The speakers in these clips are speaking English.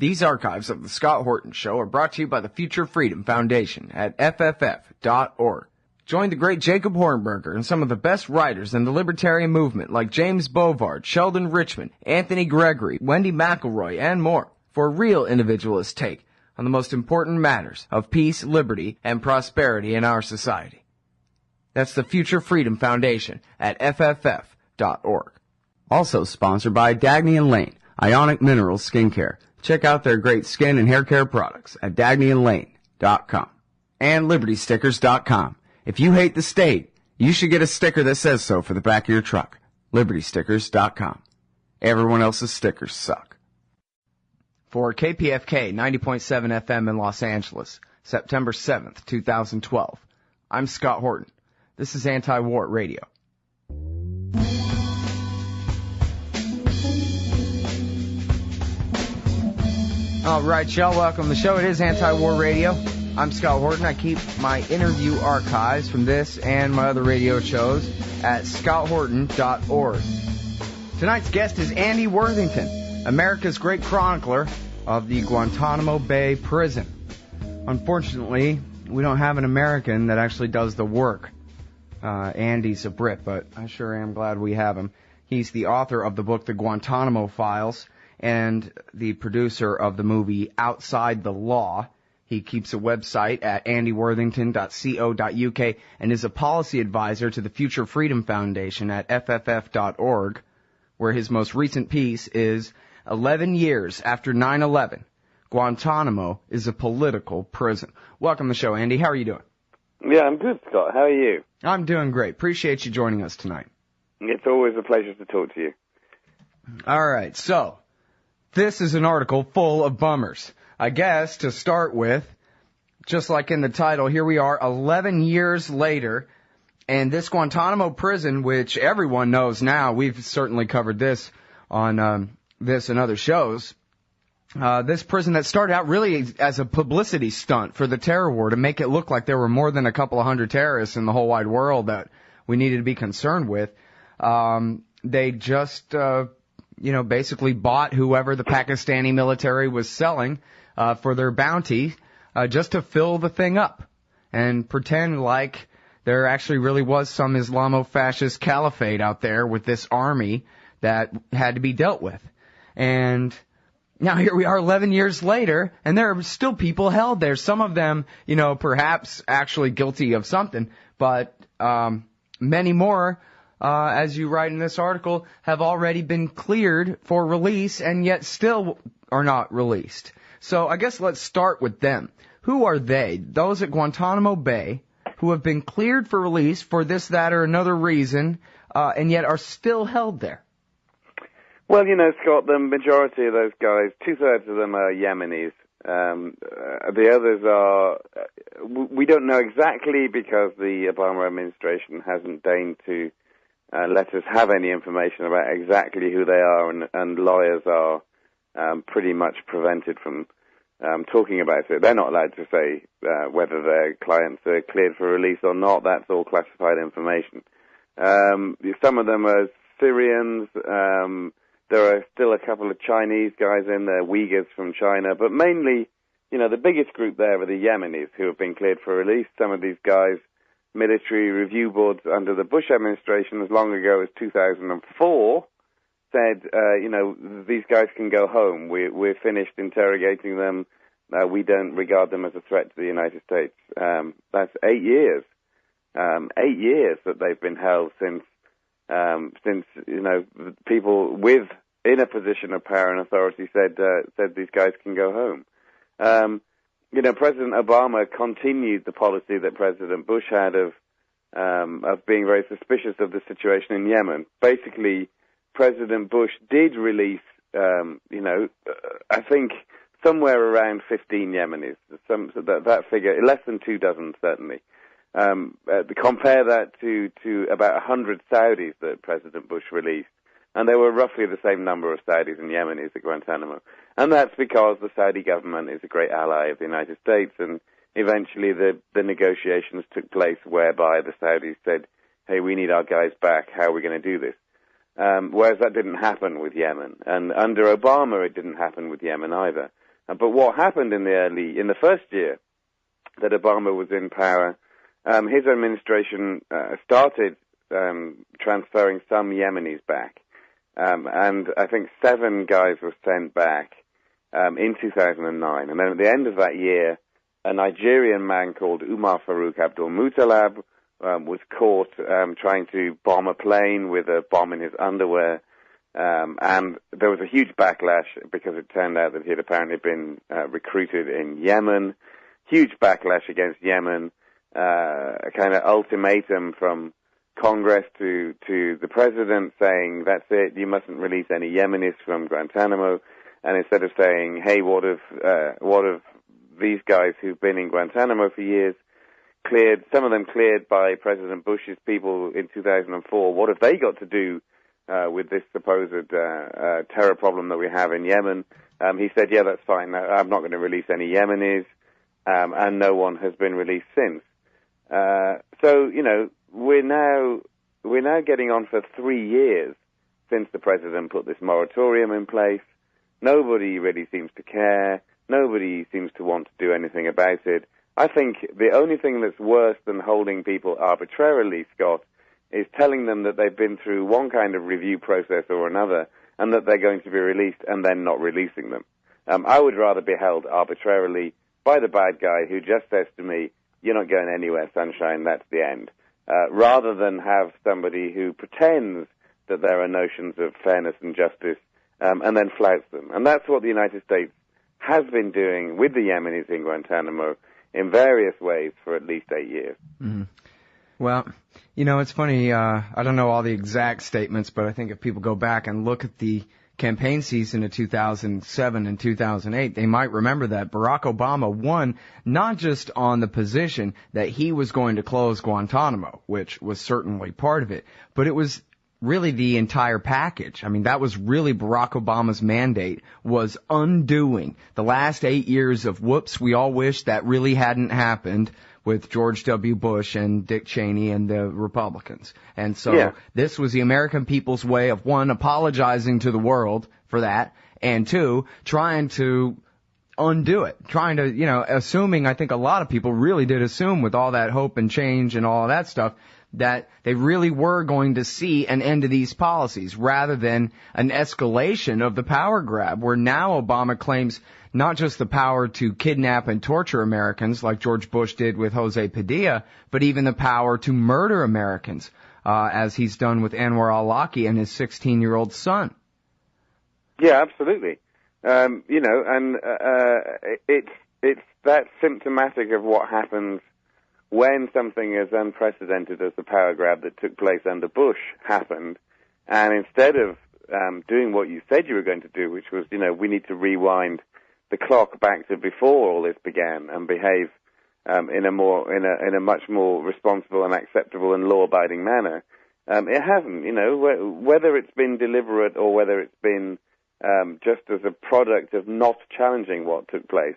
These archives of the Scott Horton Show are brought to you by the Future Freedom Foundation at fff.org. Join the great Jacob Hornberger and some of the best writers in the libertarian movement like James Bovard, Sheldon Richman, Anthony Gregory, Wendy McElroy, and more for a real individualist take on the most important matters of peace, liberty, and prosperity in our society. That's the Future Freedom Foundation at fff.org. Also sponsored by Dagny & Lane, Ionic Minerals Skincare. Check out their great skin and hair care products at dagnyandlane.com and libertystickers.com. If you hate the state, you should get a sticker that says so for the back of your truck. libertystickers.com. Everyone else's stickers suck. For KPFK 90.7 FM in Los Angeles, September 7th, 2012, I'm Scott Horton. This is Anti-War Radio. All right, y'all, welcome to the show. It is Anti-War Radio. I'm Scott Horton. I keep my interview archives from this and my other radio shows at scotthorton.org. Tonight's guest is Andy Worthington, America's great chronicler of the Guantanamo Bay prison. Unfortunately, we don't have an American that actually does the work. Andy's a Brit, but I sure am glad we have him. He's the author of the book, The Guantanamo Files, and the producer of the movie Outside the Law. He keeps a website at andyworthington.co.uk and is a policy advisor to the Future Freedom Foundation at fff.org, where his most recent piece is 11 years after 9/11, Guantanamo is a political prison. Welcome to the show, Andy. How are you doing? Yeah, I'm good, Scott. How are you? I'm doing great. Appreciate you joining us tonight. It's always a pleasure to talk to you. All right, so this is an article full of bummers. I guess, to start with, just like in the title, here we are 11 years later, and this Guantanamo prison, which everyone knows now, we've certainly covered this on this and other shows, this prison that started out really as a publicity stunt for the terror war to make it look like there were more than a couple of hundred terrorists in the whole wide world that we needed to be concerned with. They just, basically bought whoever the Pakistani military was selling for their bounty, just to fill the thing up and pretend like there actually really was some Islamo-fascist caliphate out there with this army that had to be dealt with. And now here we are 11 years later, and there are still people held there. Some of them, perhaps actually guilty of something, but many more, as you write in this article, have already been cleared for release and yet still are not released. So I guess let's start with them. Who are they? Those at Guantanamo Bay who have been cleared for release for this, that, or another reason, and yet are still held there. Well, Scott, the majority of those guys, 2/3 of them are Yemenis. The others are, we don't know exactly because the Obama administration hasn't deigned to let us have any information about exactly who they are, and lawyers are pretty much prevented from talking about it. They're not allowed to say whether their clients are cleared for release or not. That's all classified information. Some of them are Syrians. There are still a couple of Chinese guys in there, Uyghurs from China, but mainly, the biggest group there are the Yemenis who have been cleared for release. Some of these guys, military review boards under the Bush administration as long ago as 2004, said, these guys can go home. We're finished interrogating them. We don't regard them as a threat to the United States. That's 8 years. 8 years that they've been held since people in a position of power and authority said these guys can go home. President Obama continued the policy that President Bush had of being very suspicious of the situation in Yemen. Basically, President Bush did release, I think somewhere around 15 Yemenis. That figure, less than 24, certainly. Compare that to about 100 Saudis that President Bush released, and there were roughly the same number of Saudis and Yemenis at Guantanamo. And that's because the Saudi government is a great ally of the United States, and eventually the negotiations took place whereby the Saudis said, hey, we need our guys back, how are we going to do this? Whereas that didn't happen with Yemen. And under Obama, it didn't happen with Yemen either. But what happened in the first year that Obama was in power, his administration started transferring some Yemenis back. And I think 7 guys were sent back in 2009. And then at the end of that year, a Nigerian man called Umar Farouk Abdul-Muttalab was caught trying to bomb a plane with a bomb in his underwear. And there was a huge backlash because it turned out that he had apparently been recruited in Yemen. Huge backlash against Yemen, a kind of ultimatum from Congress to the president saying, that's it, you mustn't release any Yemenis from Guantanamo. And instead of saying, hey, what of these guys who've been in Guantanamo for years, some of them cleared by President Bush's people in 2004, what have they got to do with this supposed terror problem that we have in Yemen? He said, yeah, that's fine. I'm not going to release any Yemenis, and no one has been released since. So, you know, we're now getting on for 3 years since the president put this moratorium in place. Nobody really seems to care. Nobody seems to want to do anything about it. I think the only thing that's worse than holding people arbitrarily, Scott, is telling them that they've been through one kind of review process or another and that they're going to be released and then not releasing them. I would rather be held arbitrarily by the bad guy who just says to me, you're not going anywhere, sunshine, that's the end, rather than have somebody who pretends that there are notions of fairness and justice and then flouts them. And that's what the United States has been doing with the Yemenis in Guantanamo in various ways for at least 8 years. Mm-hmm. Well, you know, it's funny, I don't know all the exact statements, but I think if people go back and look at the campaign season of 2007 and 2008, they might remember that Barack Obama won not just on the position that he was going to close Guantanamo, which was certainly part of it, but it was really the entire package. I mean, that was really Barack Obama's mandate, was undoing the last 8 years of whoops, we all wish that really hadn't happened with George W. Bush and Dick Cheney and the Republicans. And so This was the American people's way of, one, apologizing to the world for that, and two, trying to undo it, trying to, you know, assuming, I think a lot of people really did assume with all that hope and change and all of that stuff, that they really were going to see an end to these policies rather than an escalation of the power grab, where now Obama claims not just the power to kidnap and torture Americans like George Bush did with Jose Padilla, but even the power to murder Americans, as he's done with Anwar al-Awlaki and his 16-year-old son. Yeah, absolutely. You know, and it's that symptomatic of what happens when something as unprecedented as the power grab that took place under Bush happened, and instead of doing what you said you were going to do, which was, you know, we need to rewind the clock back to before all this began and behave in a much more responsible and acceptable and law-abiding manner, it hasn't. You know, whether it's been deliberate or whether it's been just as a product of not challenging what took place,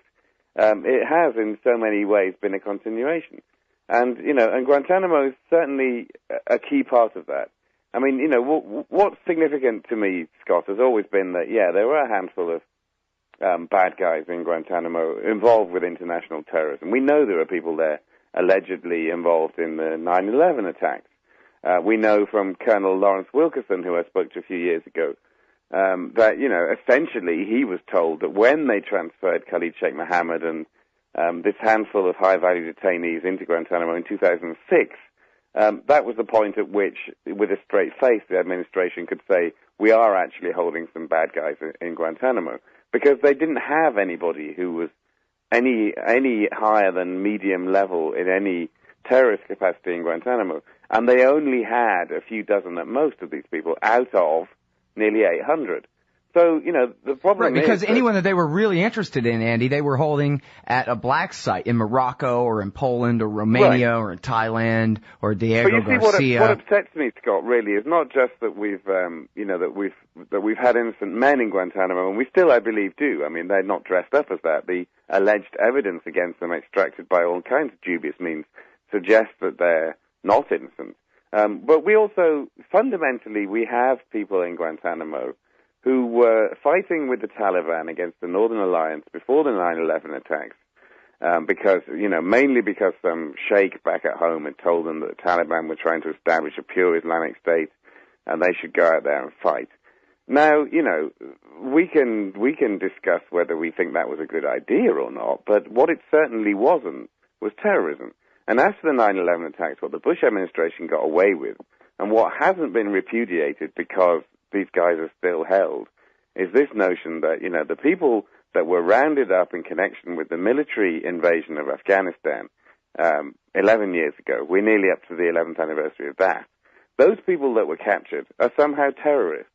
it has in so many ways been a continuation. And, you know, and Guantanamo is certainly a key part of that. I mean, you know, what's significant to me, Scott, has always been that, yeah, there were a handful of bad guys in Guantanamo involved with international terrorism. We know there are people there allegedly involved in the 9/11 attacks. We know from Colonel Lawrence Wilkerson, who I spoke to a few years ago, that, you know, essentially he was told that when they transferred Khalid Sheikh Mohammed and this handful of high-value detainees into Guantanamo in 2006, that was the point at which, with a straight face, the administration could say, we are actually holding some bad guys in Guantanamo, because they didn't have anybody who was any higher than medium level in any terrorist capacity in Guantanamo, and they only had a few dozen at most of these people out of nearly 800. So, you know, the problem is... Right, because is anyone that they were really interested in, Andy, they were holding at a black site in Morocco or in Poland or Romania or in Thailand or Diego Garcia. But you see, what upsets me, Scott, really, is not just that we've, you know, that we've had innocent men in Guantanamo, and we still, I believe, do. I mean, they're not dressed up as that. The alleged evidence against them, extracted by all kinds of dubious means, suggests that they're not innocent. But we also, fundamentally, we have people in Guantanamo who were fighting with the Taliban against the Northern Alliance before the 9/11 attacks, mainly because some sheikh back at home had told them that the Taliban were trying to establish a pure Islamic state and they should go out there and fight. Now, we can discuss whether we think that was a good idea or not, but what it certainly wasn't was terrorism. And after the 9/11 attacks, what the Bush administration got away with, and what hasn't been repudiated because these guys are still held, is this notion that, the people that were rounded up in connection with the military invasion of Afghanistan 11 years ago, we're nearly up to the 11th anniversary of that, those people that were captured are somehow terrorists,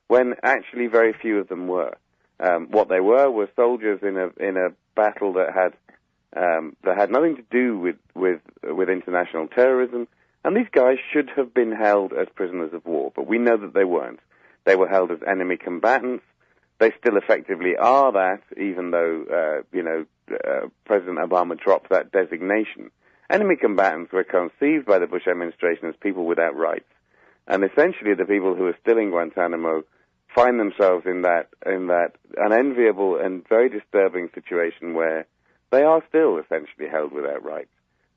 when actually very few of them were. What they were soldiers in a battle that had nothing to do with international terrorism, and these guys should have been held as prisoners of war, but we know that they weren't. They were held as enemy combatants. They still effectively are that, even though President Obama dropped that designation. Enemy combatants were conceived by the Bush administration as people without rights, and essentially the people who are still in Guantanamo find themselves in that unenviable and very disturbing situation where they are still essentially held without rights.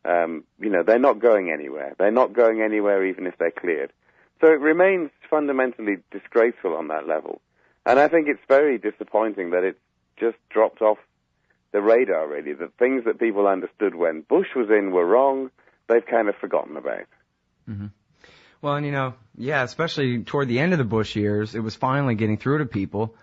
They're not going anywhere. They're not going anywhere even if they're cleared. So it remains fundamentally disgraceful on that level. And I think it's very disappointing that it's just dropped off the radar, really. The things that people understood when Bush was in were wrong, they've kind of forgotten about. Mm-hmm. Well, and especially toward the end of the Bush years, it was finally getting through to people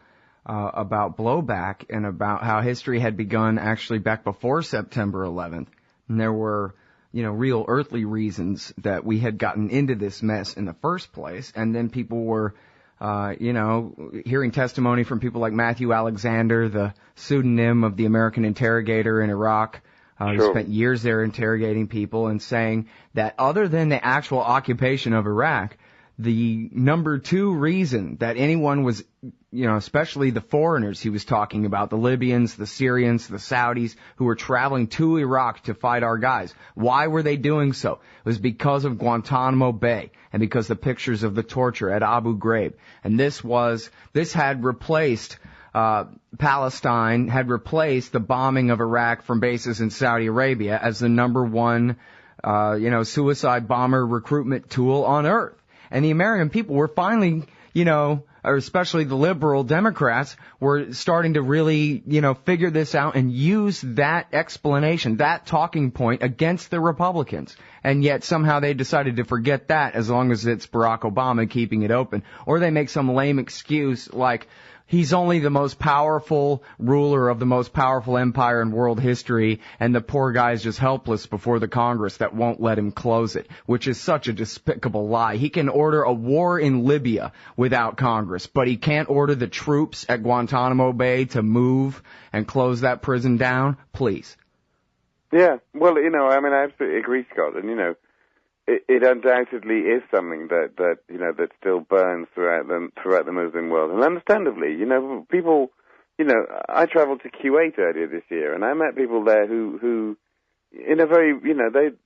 about blowback and about how history had begun actually back before September 11th. And there were, real earthly reasons that we had gotten into this mess in the first place. And then people were, hearing testimony from people like Matthew Alexander, the pseudonym of the American interrogator in Iraq, who spent years there interrogating people, and saying that other than the actual occupation of Iraq, the number two reason that anyone was, especially the foreigners he was talking about, the Libyans, the Syrians, the Saudis, who were traveling to Iraq to fight our guys. Why were they doing so? It was because of Guantanamo Bay and because the pictures of the torture at Abu Ghraib. And this had replaced Palestine, had replaced the bombing of Iraq from bases in Saudi Arabia as the number one, suicide bomber recruitment tool on earth. And the American people were finally, or especially the liberal Democrats, were starting to really, figure this out and use that explanation, that talking point against the Republicans. And yet somehow they decided to forget that as long as it's Barack Obama keeping it open. Or they make some lame excuse like, he's only the most powerful ruler of the most powerful empire in world history, and the poor guy's just helpless before the Congress that won't let him close it, which is such a despicable lie. He can order a war in Libya without Congress, but he can't order the troops at Guantanamo Bay to move and close that prison down? Please. Yeah, well, I absolutely agree, Scott, and, it undoubtedly is something that still burns throughout the Muslim world, and understandably, people, I travelled to Kuwait earlier this year, and I met people there who in a very,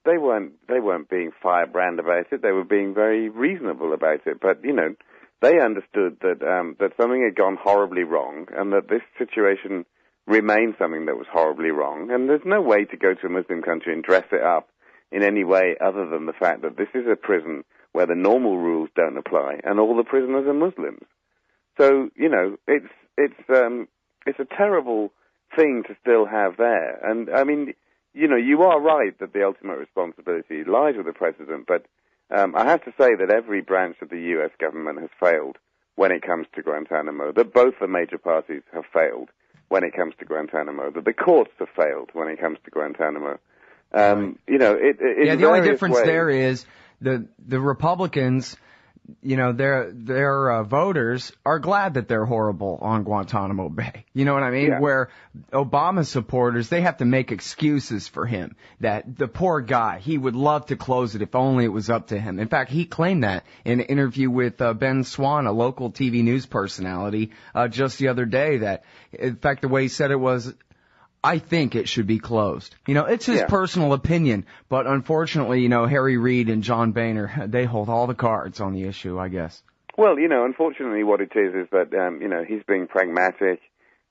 they weren't being firebrand about it. They were being very reasonable about it, but they understood that something had gone horribly wrong, and that this situation remained something that was horribly wrong, and there's no way to go to a Muslim country and dress it up in any way other than the fact that this is a prison where the normal rules don't apply and all the prisoners are Muslims. So, it's a terrible thing to still have there. And, you are right that the ultimate responsibility lies with the president, but I have to say that every branch of the U.S. government has failed when it comes to Guantanamo, that both the major parties have failed when it comes to Guantanamo, that the courts have failed when it comes to Guantanamo. Right. The only difference there is the Republicans, their voters are glad that they're horrible on Guantanamo Bay. You know what I mean? Yeah. Where Obama supporters, they have to make excuses for him, that the poor guy, he would love to close it if only it was up to him. In fact, he claimed that in an interview with Ben Swan, a local TV news personality, just the other day, that, in fact, the way he said it was, I think it should be closed. It's his personal opinion, but unfortunately, Harry Reid and John Boehner, they hold all the cards on the issue, I guess. Well, unfortunately what it is that, he's being pragmatic.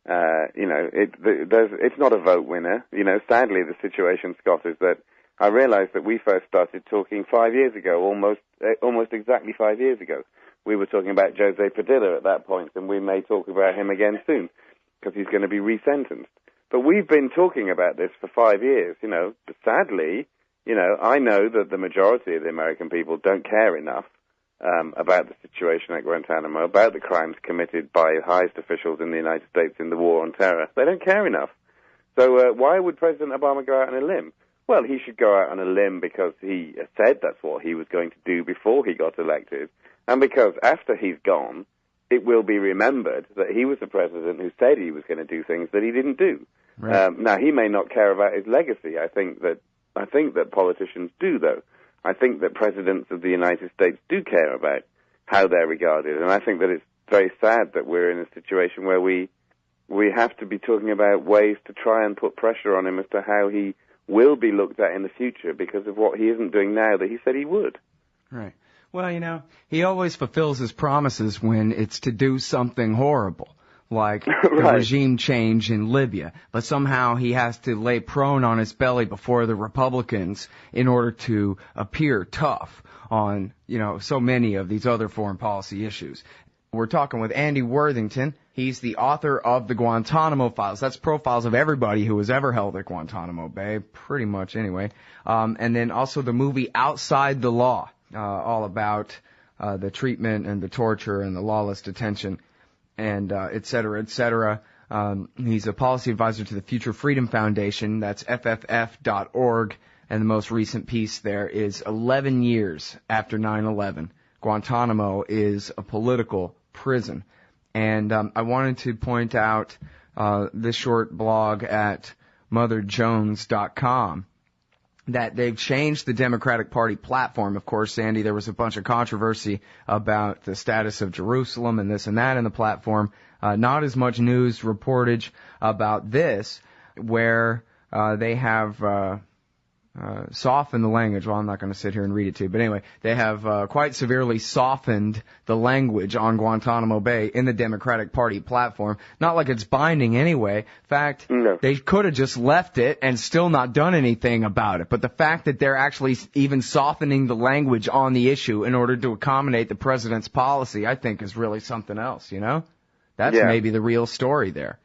It's not a vote winner. Sadly, the situation, Scott, is that I realized that we first started talking 5 years ago, almost exactly 5 years ago. We were talking about Jose Padilla at that point, and we may talk about him again soon, because he's going to be resentenced. But we've been talking about this for 5 years, But sadly, I know that the majority of the American people don't care enough about the situation at Guantanamo, about the crimes committed by highest officials in the United States in the war on terror. They don't care enough. So why would President Obama go out on a limb? Well, he should go out on a limb because he said that's what he was going to do before he got elected, and because after he's gone, it will be remembered that he was the president who said he was going to do things that he didn't do. Right. Now, he may not care about his legacy. I think that politicians do, though. I think that presidents of the United States do care about how they're regarded, and I think that it's very sad that we're in a situation where we have to be talking about ways to try and put pressure on him as to how he will be looked at in the future because of what he isn't doing now that he said he would. Right. Well, he always fulfills his promises when it's to do something horrible, like the regime change in Libya. But somehow he has to lay prone on his belly before the Republicans in order to appear tough on, so many of these other foreign policy issues. We're talking with Andy Worthington. He's the author of the Guantanamo Files. That's profiles of everybody who was ever held at Guantanamo Bay, pretty much anyway. And then also the movie Outside the Law, all about the treatment and the torture and the lawless detention and et cetera, et cetera. He's a policy advisor to the Future Freedom Foundation. That's FFF.org. And the most recent piece there is 11 years after 9/11. Guantanamo is a political prison. And I wanted to point out this short blog at motherjones.com that they've changed the Democratic Party platform. Of course, Sandy, there was a bunch of controversy about the status of Jerusalem and this and that in the platform. Not as much news reportage about this, where they have softened the language. Well, I'm not going to sit here and read it to you, but anyway, they have quite severely softened the language on Guantanamo Bay in the Democratic Party platform. Not like it's binding anyway. In fact, They could have just left it and still not done anything about it. But the fact that they're actually even softening the language on the issue in order to accommodate the president's policy, I think is really something else, That's maybe the real story there.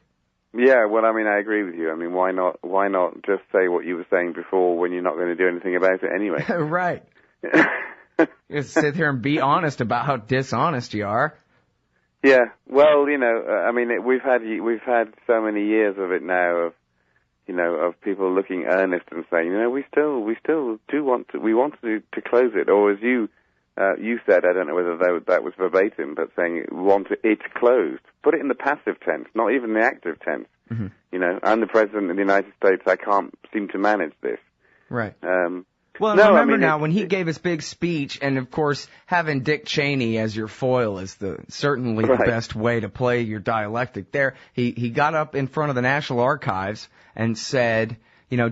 Yeah, well, I agree with you. Why not just say what you were saying before when you're not going to do anything about it anyway? Right. Just sit here and be honest about how dishonest you are. Yeah. Well, we've had so many years of it now of people looking earnest and saying, we still do want to close it, or as you said, I don't know whether that was verbatim, but saying want it closed. Put it in the passive tense, not even the active tense. Mm-hmm. I'm the president of the United States. I can't seem to manage this. Right. Well, remember now when he gave his big speech, and of course having Dick Cheney as your foil is certainly the best way to play your dialectic there. He got up in front of the National Archives and said,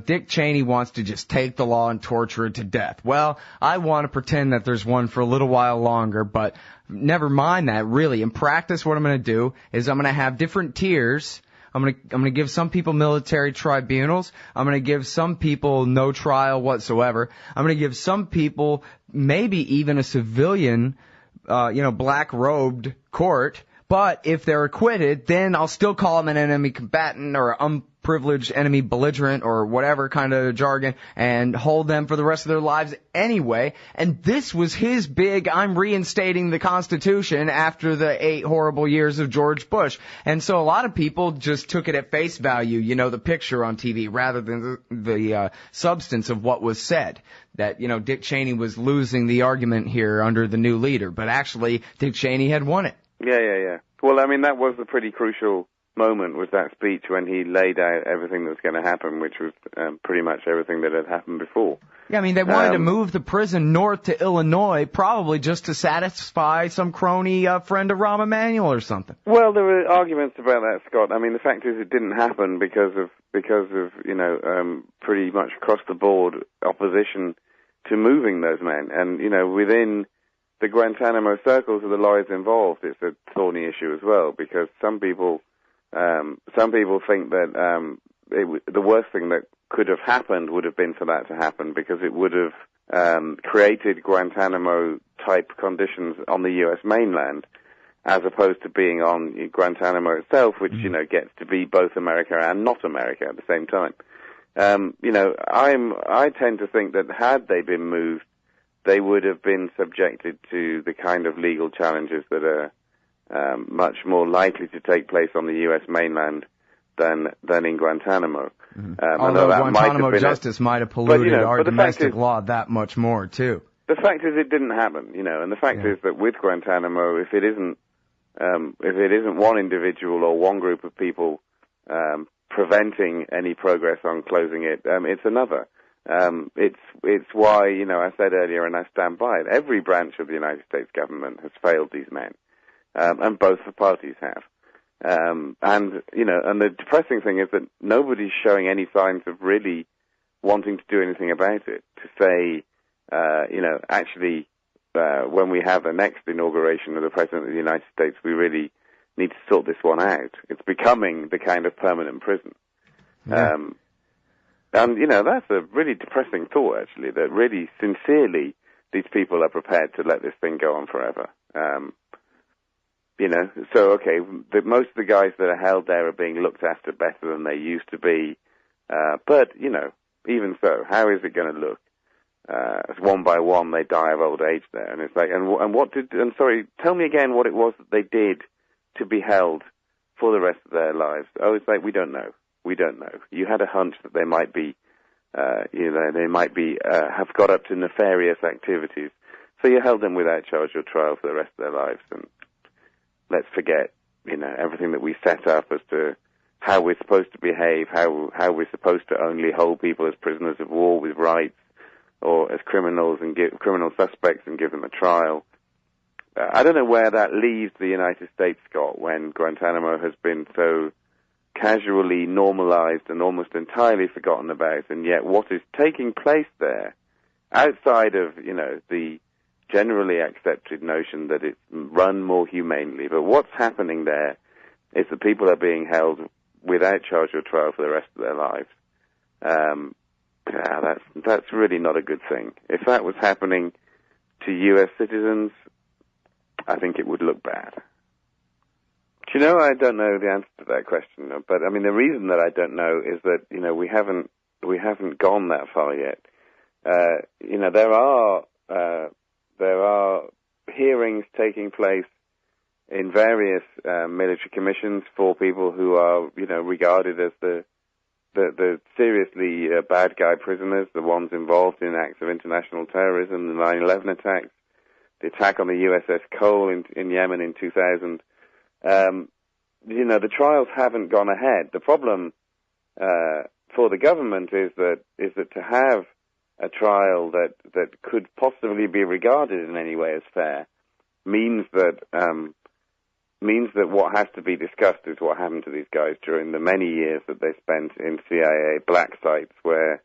Dick Cheney wants to just take the law and torture it to death. Well, I want to pretend that there's one for a little while longer, but never mind that, really. In practice, what I'm going to do is I'm going to have different tiers. I'm going to give some people military tribunals. I'm going to give some people no trial whatsoever. I'm going to give some people maybe even a civilian, black-robed court. But if they're acquitted, then I'll still call them an enemy combatant or unprivileged enemy belligerent or whatever kind of jargon and hold them for the rest of their lives anyway. And this was his big, I'm reinstating the Constitution after the 8 horrible years of George Bush. And so a lot of people just took it at face value, the picture on TV, rather than the substance of what was said. That, Dick Cheney was losing the argument here under the new leader. But actually, Dick Cheney had won it. Yeah. Well, that was a pretty crucial moment, was that speech when he laid out everything that was going to happen, which was pretty much everything that had happened before. Yeah, they wanted to move the prison north to Illinois, probably just to satisfy some crony friend of Rahm Emanuel or something. Well, there were arguments about that, Scott. The fact is it didn't happen because of pretty much across the board opposition to moving those men. And, within the Guantanamo circles of the lawyers involved, it's a thorny issue as well, because some people think that the worst thing that could have happened would have been for that to happen, because it would have created Guantanamo-type conditions on the U.S. mainland, as opposed to being on Guantanamo itself, which, gets to be both America and not America at the same time. I tend to think that had they been moved, they would have been subjected to the kind of legal challenges that are much more likely to take place on the U.S. mainland than in Guantanamo. Although Guantanamo justice might have polluted our domestic law that much more, too. The fact is it didn't happen, and the fact is that with Guantanamo, if it isn't one individual or one group of people preventing any progress on closing it, it's another. It's why, I said earlier, and I stand by it, every branch of the United States government has failed these men, and both the parties have. And the depressing thing is that nobody's showing any signs of really wanting to do anything about it, to say, actually, when we have the next inauguration of the President of the United States, we really need to sort this one out. It's becoming the kind of permanent prison. Yeah. And, that's a really depressing thought, actually, that really, sincerely, these people are prepared to let this thing go on forever. So, okay, most of the guys that are held there are being looked after better than they used to be. But, even so, how is it going to look? As one by one they die of old age there. And it's like, tell me again what it was that they did to be held for the rest of their lives. Oh, it's like, we don't know. You had a hunch that they might be, have got up to nefarious activities. So you held them without charge or trial for the rest of their lives. And let's forget, everything that we set up as to how we're supposed to behave, how we're supposed to only hold people as prisoners of war with rights, or as criminals and criminal suspects and give them a trial. I don't know where that leaves the United States, Scott, when Guantanamo has been so casually normalized and almost entirely forgotten about, and yet what is taking place there, outside of, the generally accepted notion that it's run more humanely, but what's happening there is that people are being held without charge or trial for the rest of their lives. That's really not a good thing. If that was happening to U.S. citizens, I think it would look bad. Do you know, I don't know the answer to that question, but I mean, the reason that I don't know is that, we haven't gone that far yet. There are hearings taking place in various military commissions for people who are, regarded as the seriously bad guy prisoners, the ones involved in acts of international terrorism, the 9/11 attacks, the attack on the USS Cole in Yemen in 2000. The trials haven't gone ahead. The problem for the government is that to have a trial that could possibly be regarded in any way as fair means that what has to be discussed is what happened to these guys during the many years that they spent in CIA black sites where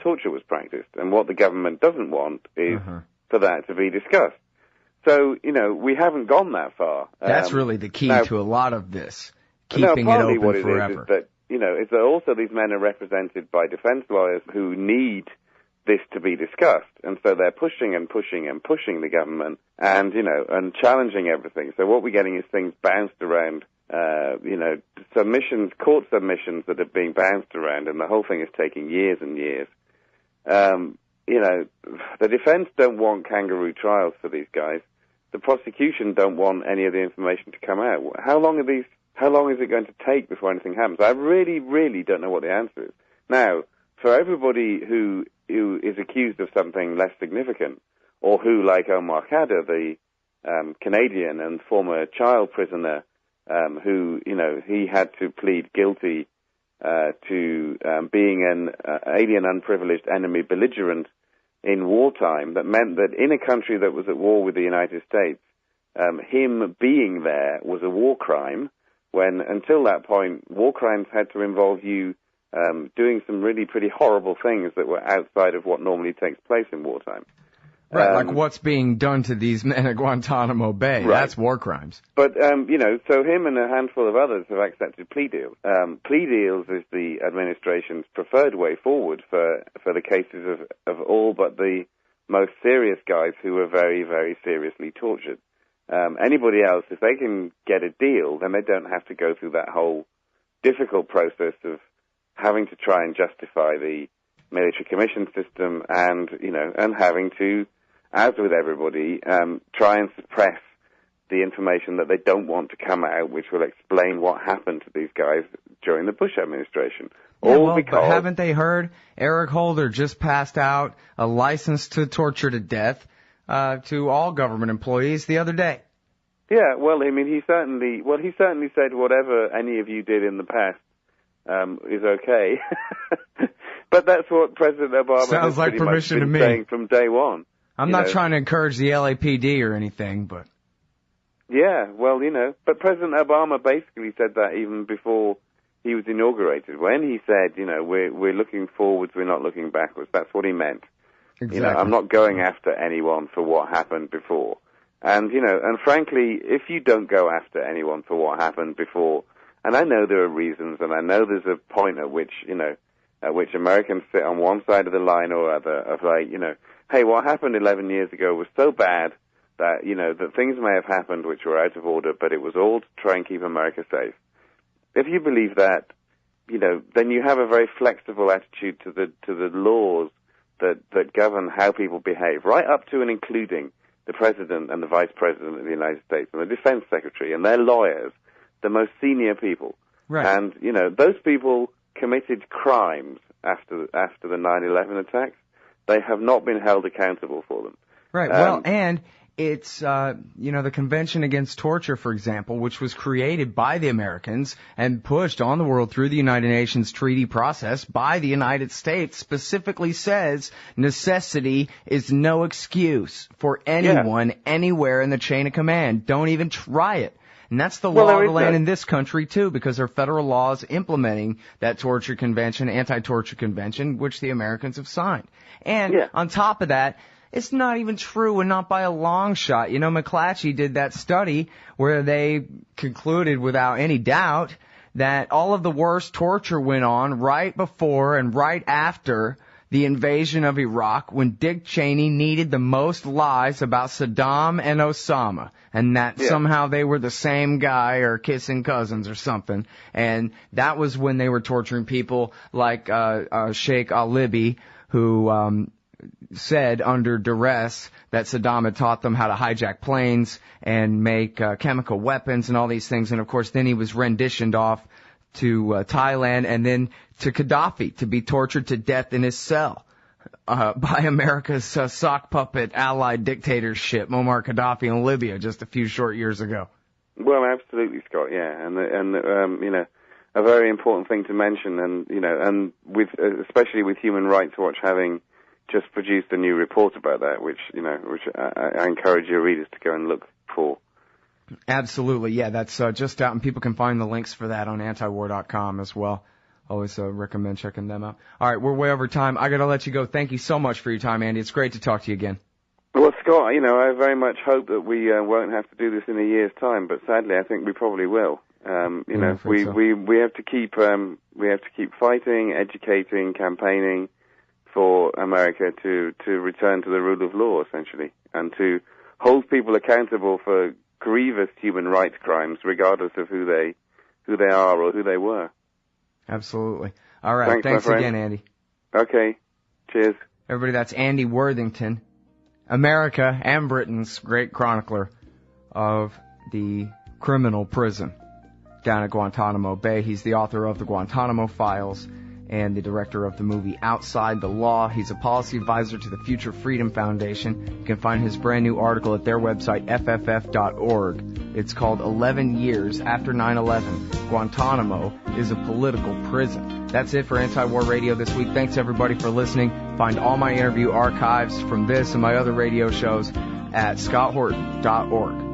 torture was practiced. And what the government doesn't want is for that to be discussed. So, we haven't gone that far. That's really the key to a lot of this, keeping it open what forever. Is that, it's that also these men are represented by defense lawyers who need this to be discussed, and so they're pushing and pushing and pushing the government, and and challenging everything. So what we're getting is things bounced around, court submissions that are being bounced around, and the whole thing is taking years and years. The defense don't want kangaroo trials for these guys. The prosecution don't want any of the information to come out. How long is it going to take before anything happens? I really, really don't know what the answer is. Now, for everybody who is accused of something less significant, or who, like Omar Khadr, the Canadian and former child prisoner, who, he had to plead guilty to being an alien, unprivileged enemy belligerent in wartime, that meant that in a country that was at war with the United States, him being there was a war crime, when until that point, war crimes had to involve you doing some really pretty horrible things that were outside of what normally takes place in wartime. Right, like what's being done to these men at Guantanamo Bay. Right. That's war crimes. But, so him and a handful of others have accepted plea deals. Plea deals is the administration's preferred way forward for the cases of all but the most serious guys who were very, very seriously tortured. Anybody else, if they can get a deal, then they don't have to go through that whole difficult process of having to try and justify the military commission system and having to, as with everybody, try and suppress the information that they don't want to come out, which will explain what happened to these guys during the Bush administration. Yeah, but haven't they heard? Eric Holder just passed out a license to torture to death to all government employees the other day. Yeah, well, I mean, he certainly said whatever any of you did in the past is okay. But that's what President Obama sounds like permission to me saying from day one. I'm not trying to encourage the LAPD or anything, but yeah, well, but President Obama basically said that even before he was inaugurated. When he said, we're looking forwards, we're not looking backwards. That's what he meant. Exactly. I'm not going after anyone for what happened before. And and frankly, if you don't go after anyone for what happened before, and I know there are reasons, and I know there's a point at which Americans sit on one side of the line or other of hey, what happened 11 years ago was so bad that, that things may have happened which were out of order, but it was all to try and keep America safe. If you believe that, then you have a very flexible attitude to the laws that govern how people behave, right up to and including the President and the Vice President of the United States and the Defense Secretary and their lawyers, the most senior people. Right. And, those people committed crimes after the 9/11 attacks. They have not been held accountable for them. Right. Well, and it's, the Convention Against Torture, for example, which was created by the Americans and pushed on the world through the United Nations treaty process by the United States, specifically says necessity is no excuse for anyone anywhere in the chain of command. Don't even try it. And that's the law of the land in this country, too, because there are federal laws implementing that torture convention, anti-torture convention, which the Americans have signed. And on top of that, it's not even true, and not by a long shot. McClatchy did that study where they concluded without any doubt that all of the worst torture went on right before and right after the invasion of Iraq, when Dick Cheney needed the most lies about Saddam and Osama, and that somehow they were the same guy or kissing cousins or something. And that was when they were torturing people like Sheikh al-Libi, who said under duress that Saddam had taught them how to hijack planes and make chemical weapons and all these things. And, of course, then he was renditioned off to Thailand and then to Gaddafi to be tortured to death in his cell by America's sock puppet allied dictatorship, Muammar Gaddafi in Libya just a few short years ago. Well, absolutely, Scott, yeah. And a very important thing to mention, and with especially with Human Rights Watch having just produced a new report about that, which I encourage your readers to go and look for. Absolutely, yeah, that's just out, and people can find the links for that on antiwar.com as well. Always recommend checking them out. All right, we're way over time. I got to let you go. Thank you so much for your time, Andy. It's great to talk to you again. Well, Scott, I very much hope that we won't have to do this in a year's time, but sadly, I think we probably will. We have to keep fighting, educating, campaigning for America to return to the rule of law, essentially, and to hold people accountable for grievous human rights crimes, regardless of who they are or who they were. Absolutely. All right. Thanks again, Andy. Okay. Cheers. Everybody, that's Andy Worthington, America and Britain's great chronicler of the criminal prison down at Guantanamo Bay. He's the author of the Guantanamo Files and the director of the movie Outside the Law. He's a policy advisor to the Future Freedom Foundation. You can find his brand new article at their website, fff.org. It's called 11 Years After 9/11. Guantanamo is a political prison. That's it for Anti-War Radio this week. Thanks, everybody, for listening. Find all my interview archives from this and my other radio shows at scotthorton.org.